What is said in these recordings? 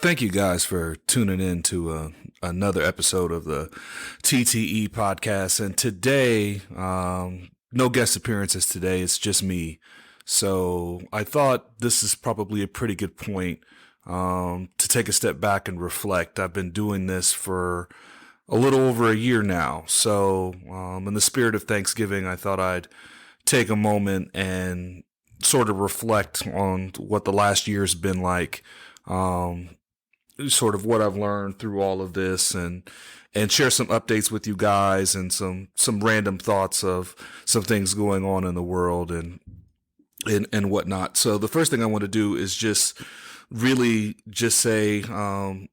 Thank you guys for tuning in to another episode of the TTE podcast. And today, no guest appearances today. It's just me. So I thought this is probably a pretty good point to take a step back and reflect. I've been doing this for a little over a year now. So in the spirit of Thanksgiving, I thought I'd take a moment and sort of reflect on what the last year's been like. Sort of what I've learned through all of this and share some updates with you guys and some random thoughts of some things going on in the world and whatnot. So the first thing I want to do is just really just say that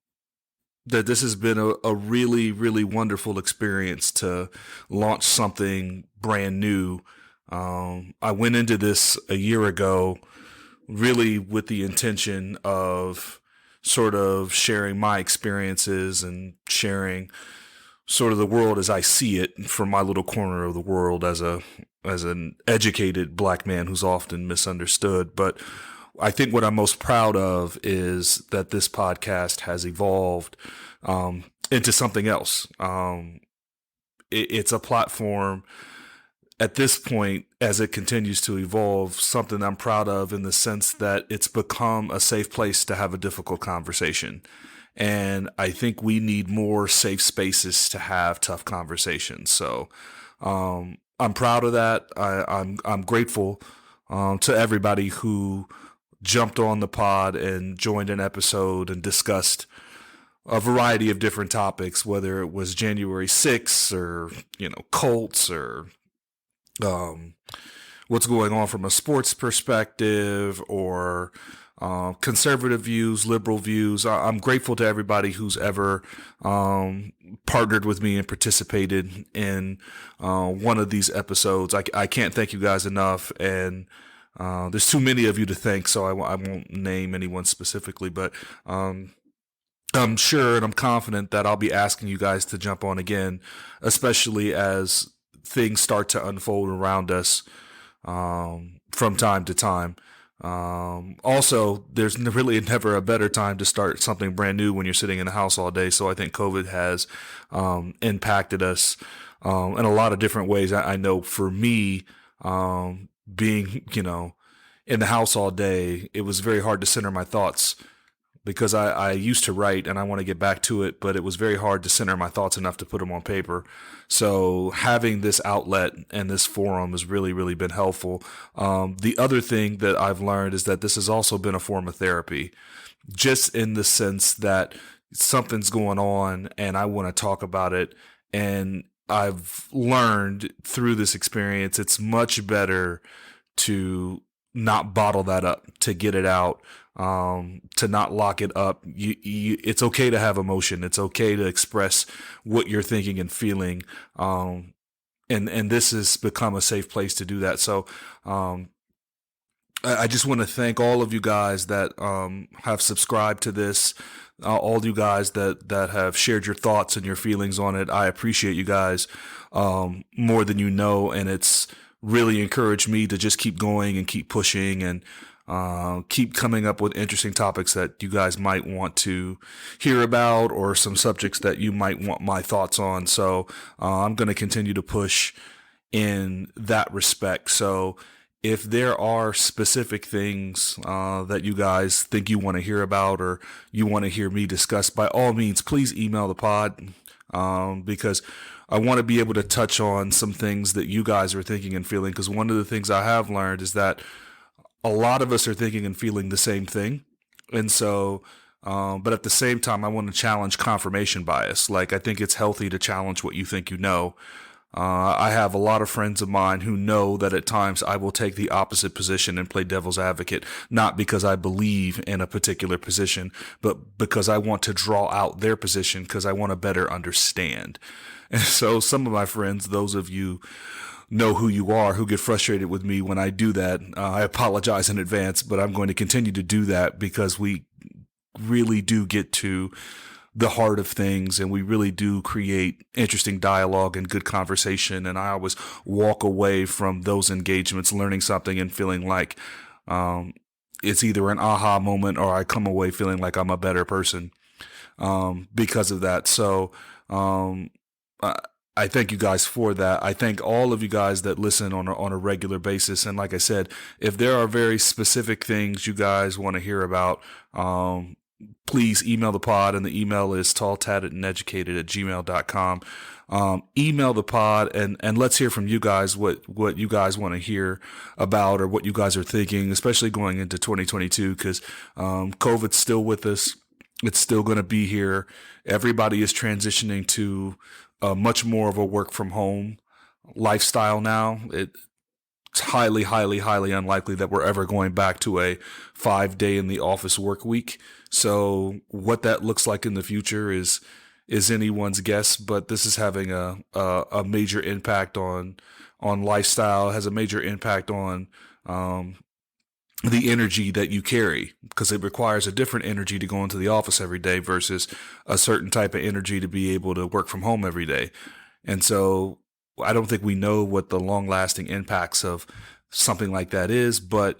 this has been a really, really wonderful experience to launch something brand new. I went into this a year ago really with the intention of sort of sharing my experiences and sharing sort of the world as I see it from my little corner of the world as an educated black man who's often misunderstood. But I think what I'm most proud of is that this podcast has evolved into something else. It's a platform at this point, as it continues to evolve, something I'm proud of in the sense that it's become a safe place to have a difficult conversation. And I think we need more safe spaces to have tough conversations. So I'm proud of that. I'm grateful to everybody who jumped on the pod and joined an episode and discussed a variety of different topics, whether it was January 6th or, cults or what's going on from a sports perspective or conservative views, liberal views. I'm grateful to everybody who's ever partnered with me and participated in one of these episodes. I can't thank you guys enough, and there's too many of you to thank, so I won't name anyone specifically, but I'm sure and I'm confident that I'll be asking you guys to jump on again, especially as things start to unfold around us from time to time. Also, there's really never a better time to start something brand new when you're sitting in the house all day. So I think COVID has impacted us in a lot of different ways. I know for me, being, in the house all day, it was very hard to center my thoughts because I used to write and I want to get back to it, but it was very hard to center my thoughts enough to put them on paper. So having this outlet and this forum has really, really been helpful. The other thing that I've learned is that this has also been a form of therapy, just in the sense that something's going on and I want to talk about it. And I've learned through this experience, it's much better to not bottle that up, to get it out, to not lock it up. It's okay to have emotion. It's okay to express what you're thinking and feeling. And this has become a safe place to do that. So, I just want to thank all of you guys that, have subscribed to this, all you guys that have shared your thoughts and your feelings on it. I appreciate you guys, more than you know. And it's really encouraged me to just keep going and keep pushing and keep coming up with interesting topics that you guys might want to hear about or some subjects that you might want my thoughts on. So I'm going to continue to push in that respect. So if there are specific things that you guys think you want to hear about or you want to hear me discuss, by all means, please email the pod because I want to be able to touch on some things that you guys are thinking and feeling, because one of the things I have learned is that a lot of us are thinking and feeling the same thing. And so, but at the same time, I want to challenge confirmation bias. Like, I think it's healthy to challenge what you think you know. I have a lot of friends of mine who know that at times I will take the opposite position and play devil's advocate, not because I believe in a particular position, but because I want to draw out their position because I want to better understand. And so some of my friends, those of you know who you are, who get frustrated with me when I do that, I apologize in advance, but I'm going to continue to do that because we really do get to the heart of things and we really do create interesting dialogue and good conversation. And I always walk away from those engagements learning something and feeling like it's either an aha moment or I come away feeling like I'm a better person because of that. So I, I thank you guys for that. I thank all of you guys that listen on a regular basis. And like I said, if there are very specific things you guys want to hear about, please email the pod, and the email is talltattededucated@gmail.com. Email the pod, and let's hear from you guys what you guys want to hear about, or what you guys are thinking, especially going into 2022, because COVID's still with us. It's still going to be here. Everybody is transitioning to much more of a work from home lifestyle now. It's highly, highly, highly unlikely that we're ever going back to a 5-day in the office work week. So what that looks like in the future is anyone's guess, but this is having a major impact on lifestyle, has a major impact on the energy that you carry, because it requires a different energy to go into the office every day versus a certain type of energy to be able to work from home every day. And so I don't think we know what the long lasting impacts of something like that is, but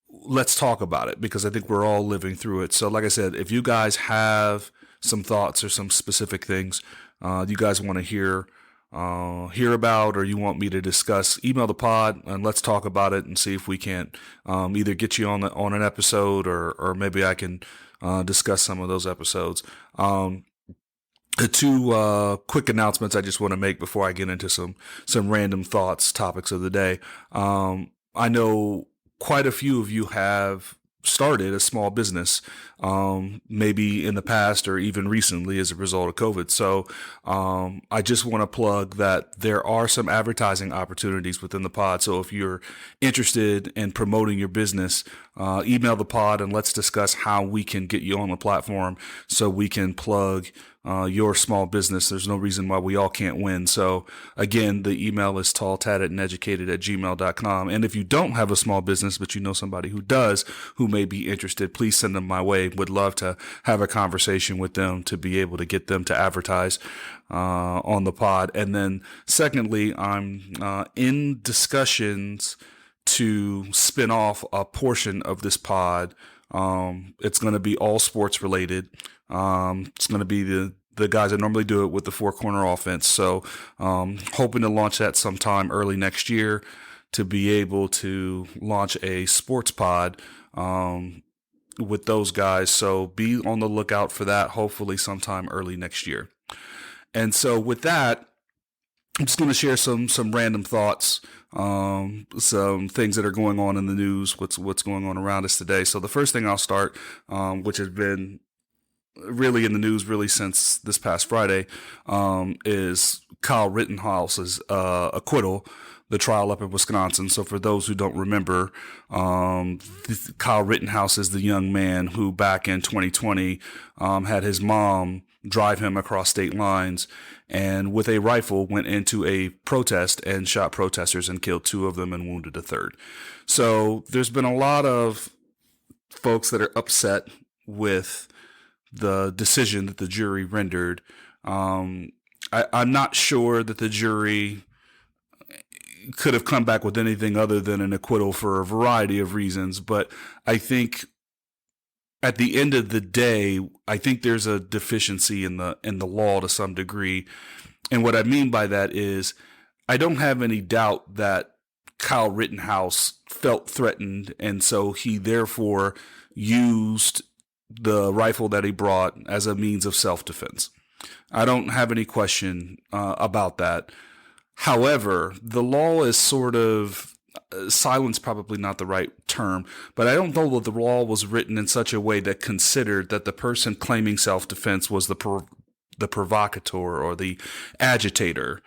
let's talk about it, because I think we're all living through it. So like I said, if you guys have some thoughts or some specific things you guys want to hear about, or you want me to discuss, email the pod and let's talk about it and see if we can't either get you on an episode, or maybe I can discuss some of those episodes. The two quick announcements I just want to make before I get into some random thoughts, topics of the day. I know quite a few of you have started a small business, maybe in the past or even recently as a result of COVID. So I just want to plug that there are some advertising opportunities within the pod. So if you're interested in promoting your business, email the pod and let's discuss how we can get you on the platform so we can plug your small business. There's no reason why we all can't win. So again, the email is talltattededucated@gmail.com. And if you don't have a small business, but you know somebody who does, who may be interested, please send them my way. Would love to have a conversation with them to be able to get them to advertise on the pod. And then secondly, I'm in discussions to spin off a portion of this pod. It's going to be all sports related. It's going to be the guys that normally do it with the four corner offense. So, hoping to launch that sometime early next year to be able to launch a sports pod, with those guys. So be on the lookout for that, hopefully sometime early next year. And so with that, I'm just going to share some random thoughts, some things that are going on in the news, what's going on around us today. So the first thing I'll start, which has been really in the news really since this past Friday, is Kyle Rittenhouse's acquittal, the trial up in Wisconsin. So for those who don't remember, Kyle Rittenhouse is the young man who back in 2020 had his mom drive him across state lines and with a rifle went into a protest and shot protesters and killed 2 of them and wounded a 3rd. So there's been a lot of folks that are upset with the decision that the jury rendered. I'm not sure that the jury could have come back with anything other than an acquittal for a variety of reasons, but I think at the end of the day, I think there's a deficiency in the law to some degree. And what I mean by that is I don't have any doubt that Kyle Rittenhouse felt threatened, and so he therefore used the rifle that he brought as a means of self-defense. I don't have any question about that. However, the law is sort of, silence probably not the right term, but I don't know that the law was written in such a way that considered that the person claiming self-defense was the provocateur or the agitator,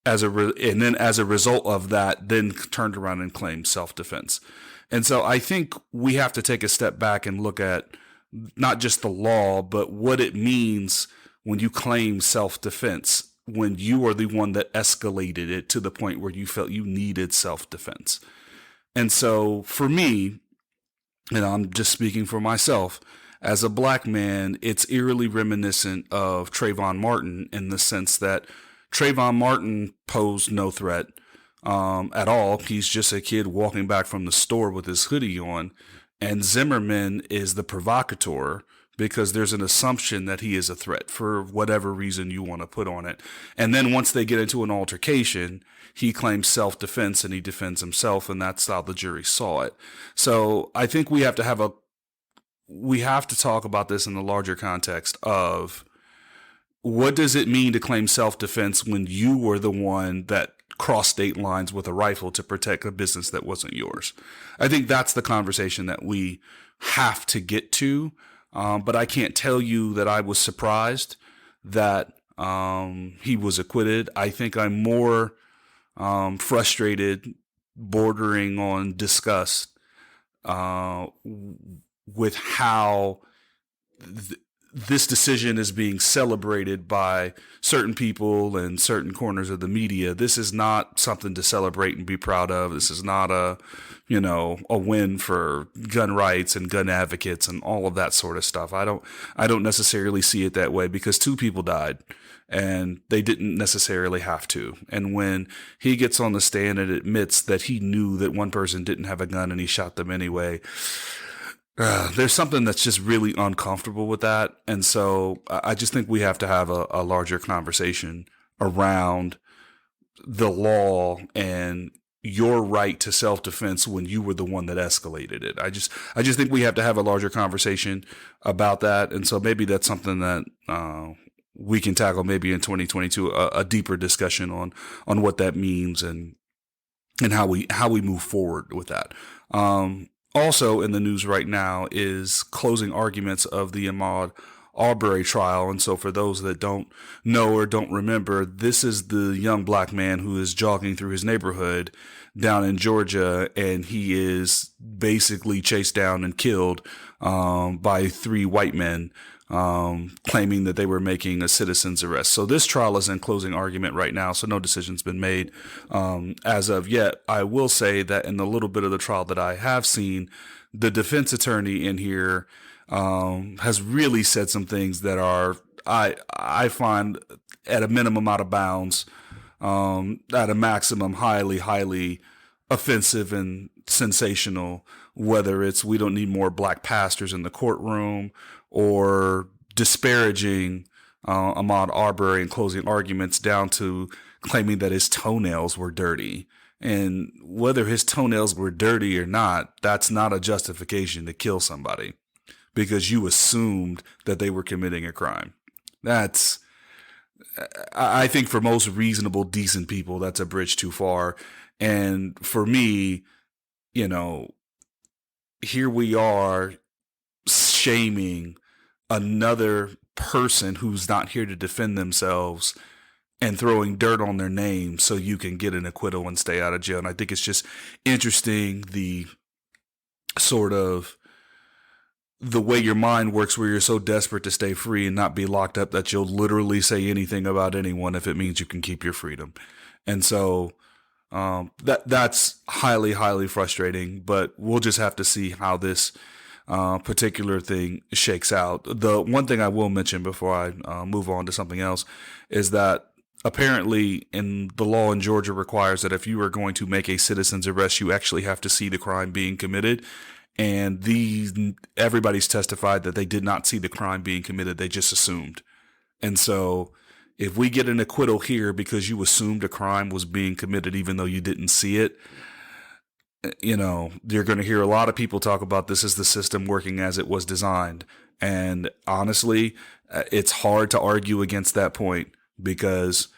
and then as a result of that, then turned around and claimed self-defense. And so I think we have to take a step back and look at not just the law, but what it means when you claim self-defense, when you are the one that escalated it to the point where you felt you needed self-defense. And so for me, and I'm just speaking for myself, as a black man, it's eerily reminiscent of Trayvon Martin in the sense that Trayvon Martin posed no threat. at all. He's just a kid walking back from the store with his hoodie on. And Zimmerman is the provocateur because there's an assumption that he is a threat for whatever reason you want to put on it. And then once they get into an altercation, he claims self-defense and he defends himself, and that's how the jury saw it. So I think we have to talk about this in the larger context of what does it mean to claim self-defense when you were the one that crossed state lines with a rifle to protect a business that wasn't yours? I think that's the conversation that we have to get to. But I can't tell you that I was surprised that he was acquitted. I think I'm more frustrated, bordering on disgust, with how this decision is being celebrated by certain people and certain corners of the media. This is not something to celebrate and be proud of. This is not a win for gun rights and gun advocates and all of that sort of stuff. I don't necessarily see it that way, because 2 people died and they didn't necessarily have to. And when he gets on the stand and admits that he knew that one person didn't have a gun and he shot them anyway, there's something that's just really uncomfortable with that. And so I just think we have to have a larger conversation around the law and your right to self-defense when you were the one that escalated it. I just think we have to have a larger conversation about that. And so maybe that's something that we can tackle maybe in 2022, a deeper discussion on what that means and how we move forward with that. Also in the news right now is closing arguments of the Ahmad Albury trial. And so for those that don't know or don't remember, this is the young black man who is jogging through his neighborhood down in Georgia, and he is basically chased down and killed by 3 white men, claiming that they were making a citizen's arrest. So this trial is in closing argument right now, so no decision's been made as of yet. I will say that in the little bit of the trial that I have seen, the defense attorney in here has really said some things that are, I find, at a minimum out of bounds, at a maximum highly offensive and sensational, whether it's we don't need more black pastors in the courtroom, or disparaging Ahmad Arbery in closing arguments down to claiming that his toenails were dirty. And whether his toenails were dirty or not, that's not a justification to kill somebody because you assumed that they were committing a crime. That's, I think for most reasonable, decent people, that's a bridge too far. And for me, here we are shaming another person who's not here to defend themselves and throwing dirt on their name so you can get an acquittal and stay out of jail. And I think it's just interesting, the sort of the way your mind works, where you're so desperate to stay free and not be locked up that you'll literally say anything about anyone if it means you can keep your freedom. And so that's highly frustrating, but we'll just have to see how this particular thing shakes out. The one thing I will mention before I move on to something else is that apparently in the law in Georgia requires that if you are going to make a citizen's arrest, you actually have to see the crime being committed. And everybody's testified that they did not see the crime being committed. They just assumed. And so if we get an acquittal here because you assumed a crime was being committed even though you didn't see it, you're going to hear a lot of people talk about this as the system working as it was designed. And honestly, it's hard to argue against that point because,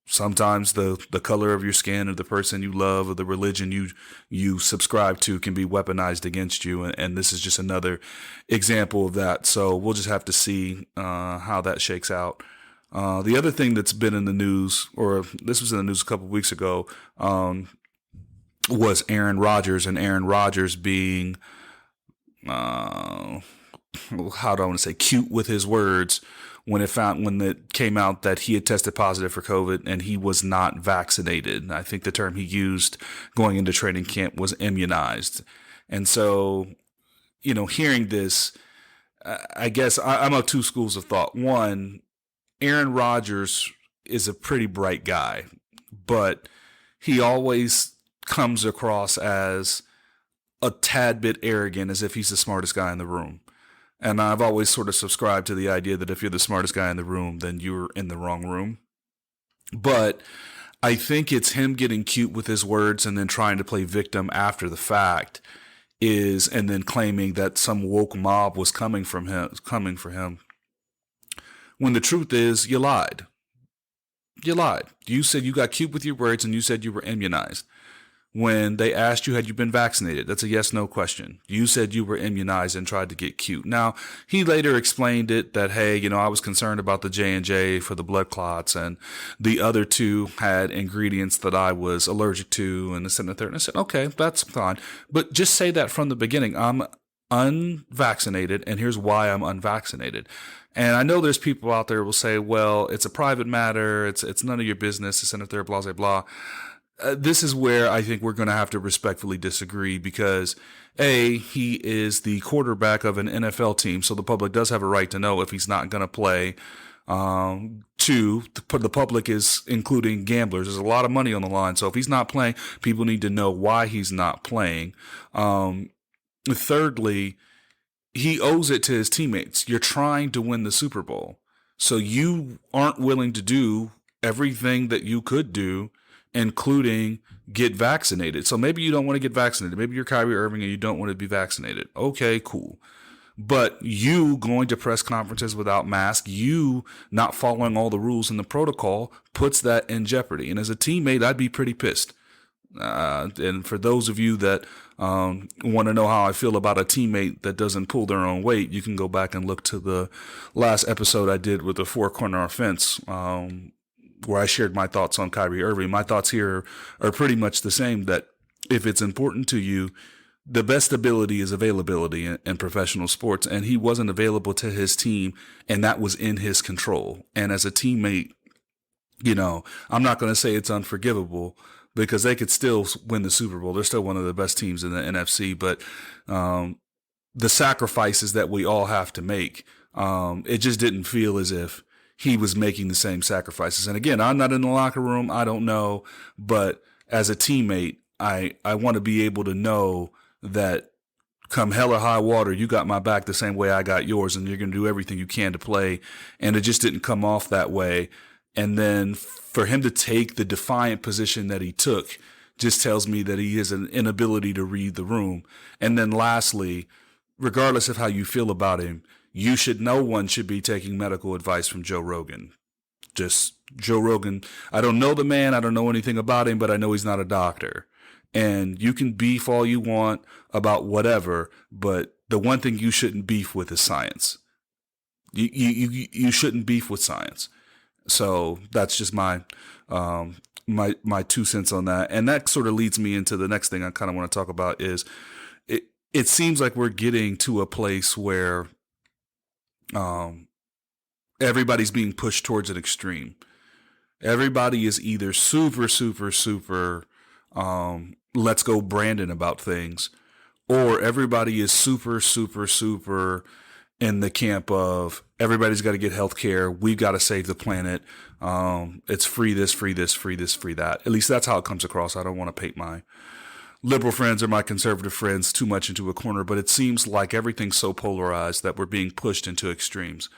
sometimes the color of your skin or the person you love or the religion you subscribe to can be weaponized against you. And this is just another example of that. So we'll just have to see how that shakes out. The other thing that's been in the news, or this was in the news a couple of weeks ago, was Aaron Rodgers, and Aaron Rodgers being, how do I want to say, cute with his words when it came out that he had tested positive for COVID and he was not vaccinated. I think the term he used going into training camp was immunized. And so, hearing this, I guess I'm of 2 schools of thought. One, Aaron Rodgers is a pretty bright guy, but he always comes across as a tad bit arrogant, as if he's the smartest guy in the room. And I've always sort of subscribed to the idea that if you're the smartest guy in the room, then you're in the wrong room. But I think it's him getting cute with his words and then trying to play victim after the fact and then claiming that some woke mob was coming for him. When the truth is, you lied. You lied. You said you got cute with your words and you said you were immunized. When they asked you, had you been vaccinated? That's a yes/no question. You said you were immunized and tried to get cute. Now, he later explained it that, hey, I was concerned about the J&J for the blood clots, and the other two had ingredients that I was allergic to, and this and the third. And I said, okay, that's fine. But just say that from the beginning. I'm unvaccinated, and here's why I'm unvaccinated. And I know there's people out there who will say, well, it's a private matter. It's none of your business. This and the third, blah, blah, blah. This is where I think we're going to have to respectfully disagree because, A, he is the quarterback of an NFL team, so the public does have a right to know if he's not going to play. Two, the public is including gamblers. There's a lot of money on the line, so if he's not playing, people need to know why he's not playing. Thirdly, he owes it to his teammates. You're trying to win the Super Bowl, so you aren't willing to do everything that you could do, including get vaccinated. So maybe you don't want to get vaccinated. Maybe you're Kyrie Irving and you don't want to be vaccinated. Okay, cool. But you going to press conferences without mask, you not following all the rules in the protocol puts that in jeopardy. And as a teammate, I'd be pretty pissed. And for those of you that want to know how I feel about a teammate that doesn't pull their own weight, you can go back and look to the last episode I did with the Four Corner Offense, where I shared my thoughts on Kyrie Irving. My thoughts here are pretty much the same, that if it's important to you, the best ability is availability in professional sports. And he wasn't available to his team, and that was in his control. And as a teammate, I'm not going to say it's unforgivable because they could still win the Super Bowl. They're still one of the best teams in the NFC, but the sacrifices that we all have to make, it just didn't feel as if he was making the same sacrifices. And again, I'm not in the locker room. I don't know. But as a teammate, I want to be able to know that come hell or high water, you got my back the same way I got yours, and you're going to do everything you can to play. And it just didn't come off that way. And then for him to take the defiant position that he took just tells me that he has an inability to read the room. And then lastly, regardless of how you feel about him, no one should be taking medical advice from Joe Rogan. Just Joe Rogan. I don't know the man. I don't know anything about him, but I know he's not a doctor. And you can beef all you want about whatever, but the one thing you shouldn't beef with is science. You shouldn't beef with science. So that's just my 2 cents on that. And that sort of leads me into the next thing I kind of want to talk about is it seems like we're getting to a place where everybody's being pushed towards an extreme. Everybody is either super, super, super, let's go Brandon about things, or everybody is super, super, super in the camp of everybody's got to get health care. We've got to save the planet. It's free this, free this, free this, free that. At least that's how it comes across. I don't want to paint my liberal friends or my conservative friends too much into a corner, but it seems like everything's so polarized that we're being pushed into extremes.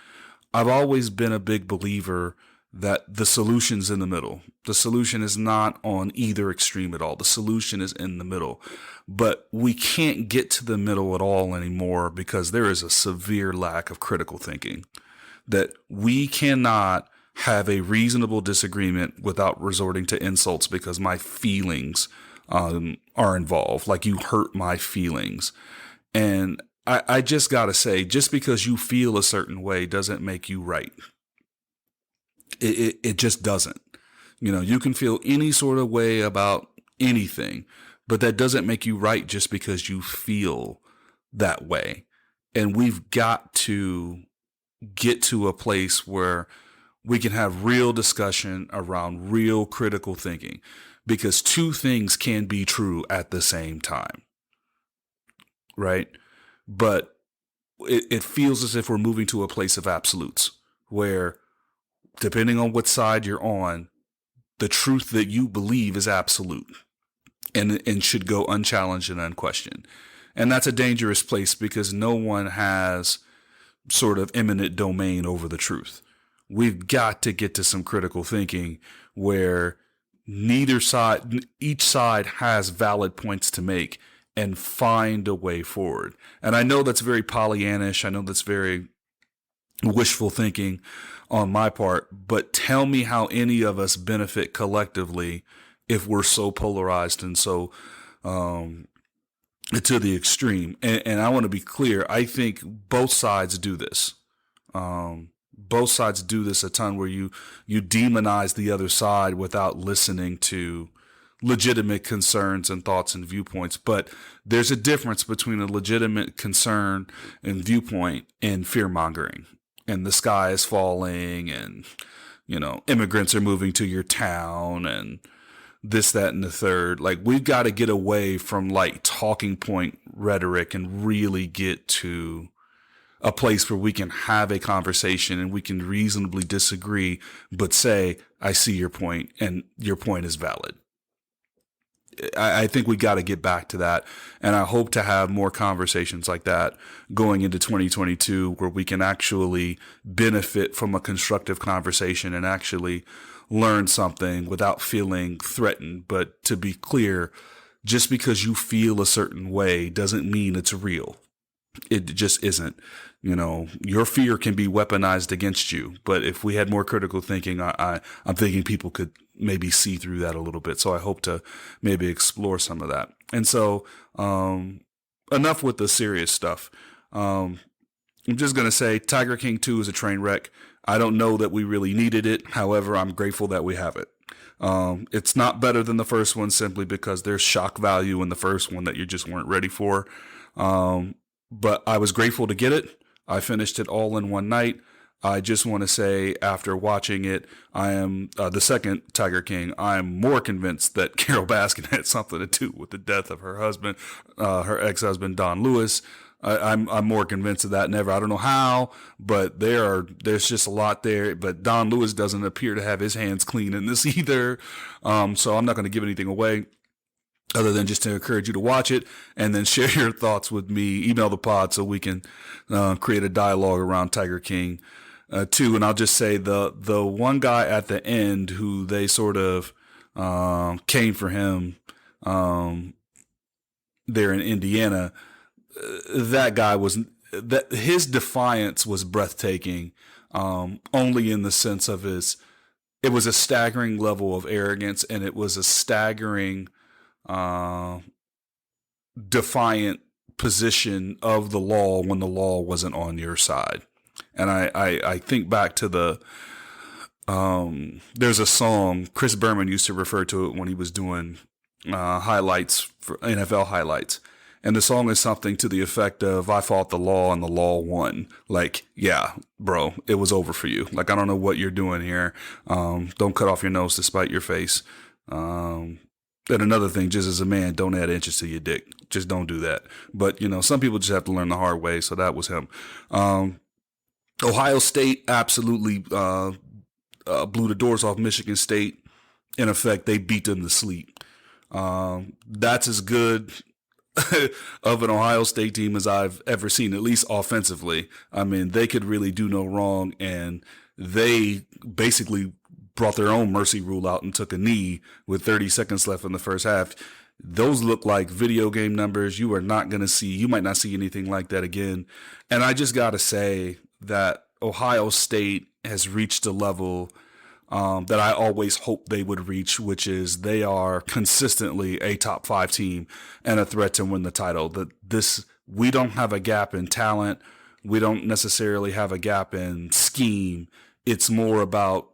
I've always been a big believer that the solution's in the middle. The solution is not on either extreme at all. The solution is in the middle. But we can't get to the middle at all anymore because there is a severe lack of critical thinking. That we cannot have a reasonable disagreement without resorting to insults because my feelings are involved. Like, you hurt my feelings. And I just got to say, just because you feel a certain way doesn't make you right. It just doesn't. You can feel any sort of way about anything, but that doesn't make you right just because you feel that way. And we've got to get to a place where we can have real discussion around real critical thinking, because two things can be true at the same time, right? But it feels as if we're moving to a place of absolutes where, depending on what side you're on, the truth that you believe is absolute and should go unchallenged and unquestioned. And that's a dangerous place because no one has sort of eminent domain over the truth. We've got to get to some critical thinking where each side has valid points to make and find a way forward. And I know that's very Pollyannish. I know that's very wishful thinking on my part, but tell me how any of us benefit collectively if we're so polarized and so to the extreme. And I want to be clear. I think both sides do this. Both sides do this a ton where you demonize the other side without listening to legitimate concerns and thoughts and viewpoints. But there's a difference between a legitimate concern and viewpoint and fear mongering. And the sky is falling and, immigrants are moving to your town and this, that, and the third. Like, we've got to get away from like talking point rhetoric and really get to a place where we can have a conversation and we can reasonably disagree, but say, I see your point and your point is valid. I think we got to get back to that. And I hope to have more conversations like that going into 2022 where we can actually benefit from a constructive conversation and actually learn something without feeling threatened. But to be clear, just because you feel a certain way doesn't mean it's real. It just isn't. Your fear can be weaponized against you. But if we had more critical thinking, I'm thinking people could maybe see through that a little bit. So I hope to maybe explore some of that. And so enough with the serious stuff. I'm just going to say Tiger King 2 is a train wreck. I don't know that we really needed it. However, I'm grateful that we have it. It's not better than the first one simply because there's shock value in the first one that you just weren't ready for. But I was grateful to get it. I finished it all in one night. I just want to say, after watching it, I am the second Tiger King. I am more convinced that Carol Baskin had something to do with the death of her husband, her ex-husband Don Lewis. I'm more convinced of that than ever. I don't know how, but there's just a lot there. But Don Lewis doesn't appear to have his hands clean in this either. So I'm not going to give anything away, other than just to encourage you to watch it and then share your thoughts with me. Email the pod so we can create a dialogue around Tiger King 2. And I'll just say the one guy at the end who they sort of came for him there in Indiana, that guy his defiance was breathtaking, only in the sense of it was a staggering level of arrogance, and it was a staggering defiant position of the law when the law wasn't on your side. And I think back to there's a song, Chris Berman used to refer to it when he was doing highlights for NFL highlights. And the song is something to the effect of, I fought the law and the law won. Like, yeah, bro, it was over for you. Like, I don't know what you're doing here. Don't cut off your nose to spite your face. And another thing, just as a man, don't add inches to your dick. Just don't do that. But, some people just have to learn the hard way. So that was him. Ohio State absolutely blew the doors off Michigan State. In effect, they beat them to sleep. That's as good of an Ohio State team as I've ever seen, at least offensively. I mean, they could really do no wrong, and they basically brought their own mercy rule out and took a knee with 30 seconds left in the first half. Those look like video game numbers. You might not see anything like that again. And I just got to say that Ohio State has reached a level that I always hoped they would reach, which is they are consistently a top 5 team and a threat to win the title. We don't have a gap in talent. We don't necessarily have a gap in scheme. It's more about,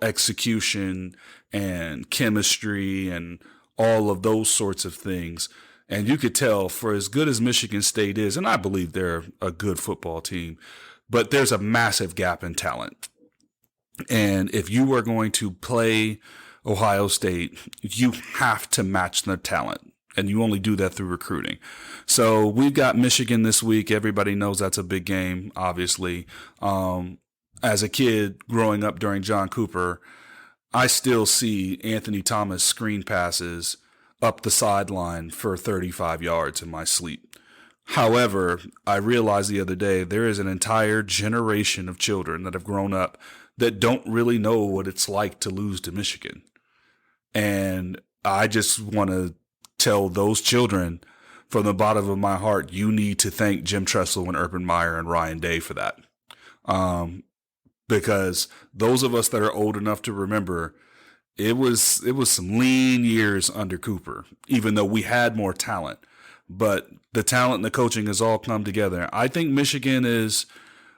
execution and chemistry and all of those sorts of things. And you could tell, for as good as Michigan State is, and I believe they're a good football team, but there's a massive gap in talent. And if you are going to play Ohio State, you have to match their talent. And you only do that through recruiting. So we've got Michigan this week. Everybody knows that's a big game, obviously. As a kid growing up during John Cooper, I still see Anthony Thomas screen passes up the sideline for 35 yards in my sleep. However, I realized the other day there is an entire generation of children that have grown up that don't really know what it's like to lose to Michigan. And I just want to tell those children from the bottom of my heart, you need to thank Jim Tressel and Urban Meyer and Ryan Day for that. Because those of us that are old enough to remember, it was some lean years under Cooper, even though we had more talent. But the talent and the coaching has all come together. I think Michigan is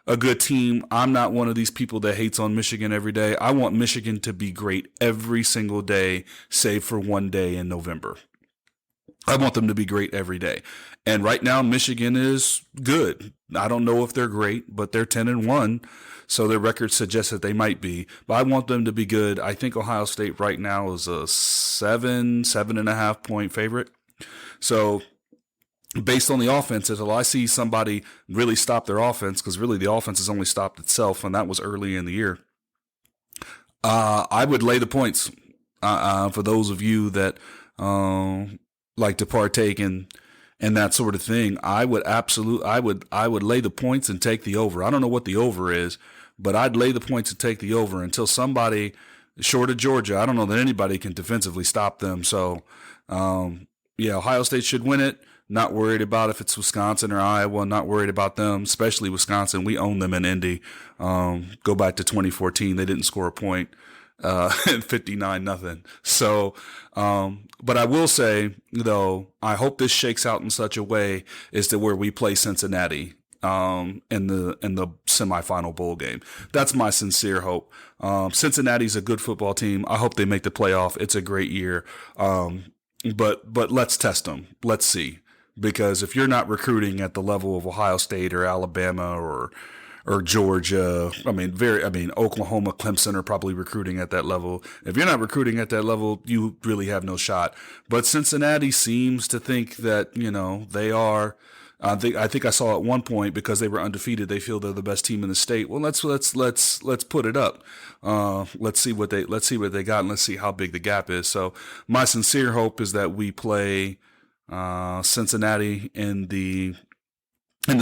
a good team. I'm not one of these people that hates on Michigan every day. I want Michigan to be great every single day, save for one day in November. I want them to be great every day. And right now, Michigan is good. I don't know if they're great, but they're 10-1. So their record suggests that they might be. But I want them to be good. I think Ohio State right now is a 7.5 point favorite. So based on the offense, until I see somebody really stop their offense, because really the offense has only stopped itself, and that was early in the year, I would lay the points for those of you that like to partake in that sort of thing. I would lay the points and take the over. I don't know what the over is, but I'd lay the points and take the over until somebody, short of Georgia, I don't know that anybody can defensively stop them. So, Ohio State should win it. Not worried about if it's Wisconsin or Iowa. Not worried about them, especially Wisconsin. We own them in Indy. Go back to 2014. They didn't score a point. 59-0. So, but I will say, though, I hope this shakes out in such a way as to where we play Cincinnati in the semifinal bowl game. That's my sincere hope. Cincinnati's a good football team. I hope they make the playoff. It's a great year. But let's test them. Let's see. Because if you're not recruiting at the level of Ohio State or Alabama or Georgia, Oklahoma, Clemson are probably recruiting at that level. If you're not recruiting at that level, you really have no shot. But Cincinnati seems to think that, they are. I think I saw at one point, because they were undefeated, they feel they're the best team in the state. Well, let's put it up. Let's see what they got, and let's see how big the gap is. So my sincere hope is that we play Cincinnati in the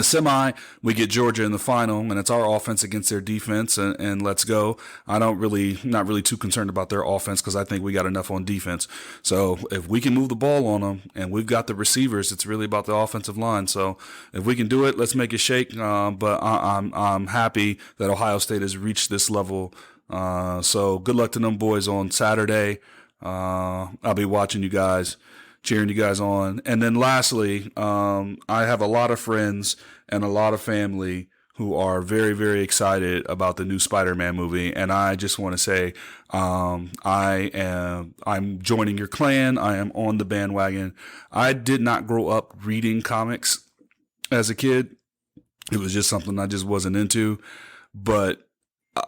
semi, we get Georgia in the final, and it's our offense against their defense, and let's go. Not really too concerned about their offense, because I think we got enough on defense. So if we can move the ball on them, and we've got the receivers, it's really about the offensive line. So if we can do it, let's make it shake. But I'm happy that Ohio State has reached this level. So good luck to them boys on Saturday. I'll be watching you guys, cheering you guys on. And then lastly, I have a lot of friends and a lot of family who are very, very excited about the new Spider-Man movie. And I just want to say, I'm joining your clan. I am on the bandwagon. I did not grow up reading comics as a kid. It was just something I just wasn't into, but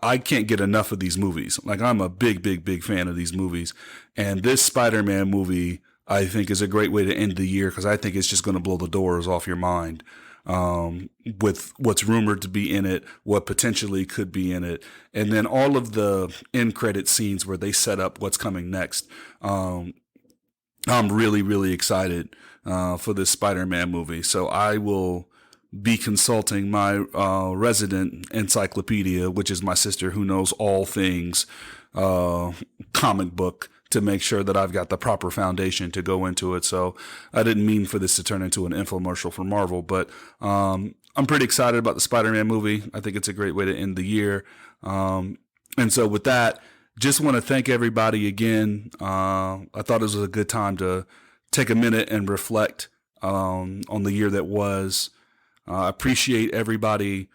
I can't get enough of these movies. Like, I'm a big, big, big fan of these movies. And this Spider-Man movie, I think, is a great way to end the year, because I think it's just going to blow the doors off your mind with what's rumored to be in it, what potentially could be in it, and then all of the end credit scenes where they set up what's coming next. I'm really, really excited for this Spider-Man movie. So I will be consulting my resident encyclopedia, which is my sister, who knows all things comic book, to make sure that I've got the proper foundation to go into it. So I didn't mean for this to turn into an infomercial for Marvel, but I'm pretty excited about the Spider-Man movie. I think it's a great way to end the year. And so with that, just want to thank everybody again. I thought it was a good time to take a minute and reflect on the year that was. I appreciate everybody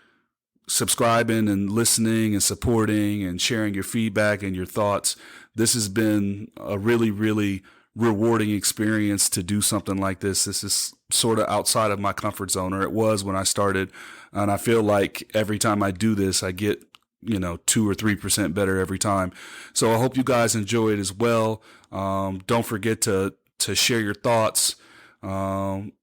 subscribing and listening and supporting and sharing your feedback and your thoughts. This has been a really, really rewarding experience to do something like this. This is sort of outside of my comfort zone, or it was when I started. And I feel like every time I do this, I get, 2 or 3% better every time. So I hope you guys enjoy it as well. Don't forget to share your thoughts on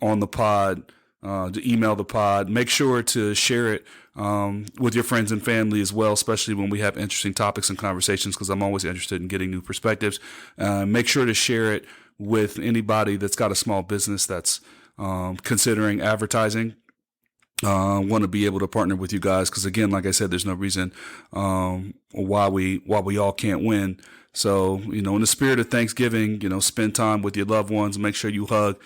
the pod, to email the pod. Make sure to share it with your friends and family as well, especially when we have interesting topics and conversations, because I'm always interested in getting new perspectives. Make sure to share it with anybody that's got a small business that's considering advertising. Want to be able to partner with you guys because, again, like I said, there's no reason why we all can't win. So, in the spirit of Thanksgiving, spend time with your loved ones. Make sure you hug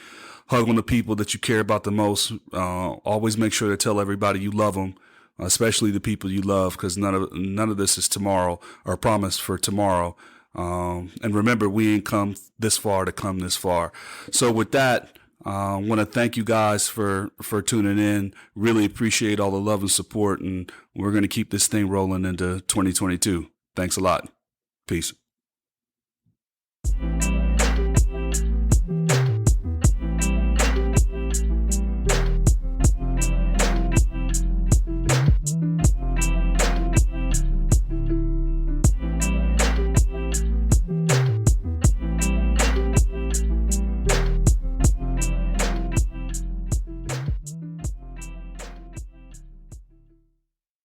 on the people that you care about the most. Always make sure to tell everybody you love them, especially the people you love, because none of this is tomorrow or promised for tomorrow. And remember, we ain't come this far to come this far. So with that, I want to thank you guys for tuning in. Really appreciate all the love and support, and we're going to keep this thing rolling into 2022. Thanks a lot. Peace.